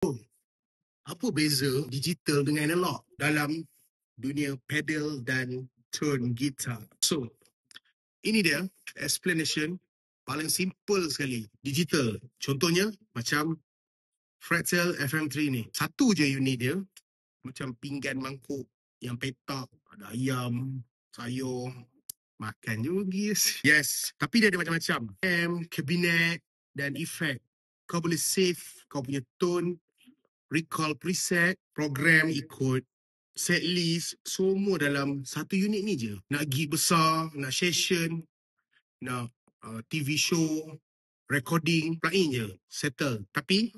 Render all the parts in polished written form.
Apa beza digital dengan analog dalam dunia pedal dan tone gitar? So, ini dia explanation paling simple sekali. Digital. Contohnya macam Fractal FM3 ni. Satu je unit dia. Macam pinggan mangkuk yang petak. Ada ayam, sayur. Makan juga guys. Yes. Tapi dia ada macam-macam. Kabinet dan efek. Kau boleh save kau punya tone, recall preset, program ikut set list, semua dalam satu unit ni je. Nak gig besar, nak session, nak TV show, recording, plug in je, settle. Tapi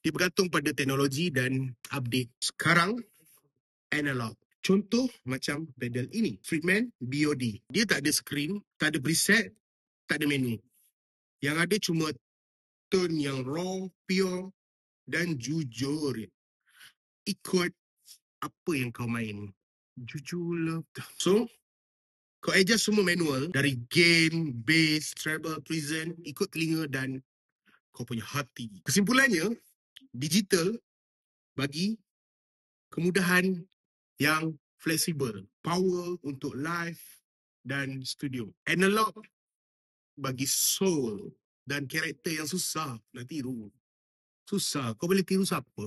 dia bergantung pada teknologi dan update. Sekarang analog. Contoh macam pedal ini, Friedman BOD. Dia tak ada screen, tak ada preset, tak ada menu. Yang ada cuma tone yang raw, pure dan jujur. Ikut apa yang kau main. Jujur lah. So, kau adjust semua manual dari gain, bass, treble, present, ikut telinga dan kau punya hati. Kesimpulannya, digital bagi kemudahan yang fleksibel. Power untuk live dan studio. Analog bagi soul dan karakter yang susah nak tiru. Susah. Kau boleh tiru siapa?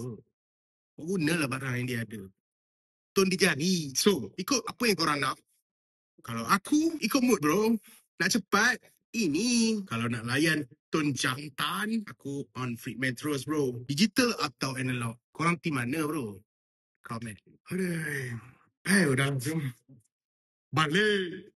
Kau gunalah barang yang dia ada. Tone dia jadi. So, ikut apa yang korang nak. Kalau aku, ikut mood bro. Nak cepat, ini. Kalau nak layan tone jantan, aku on Friedman terus bro. Digital atau analog? Korang team mana bro? Comment. Aduh. Udah. Balik.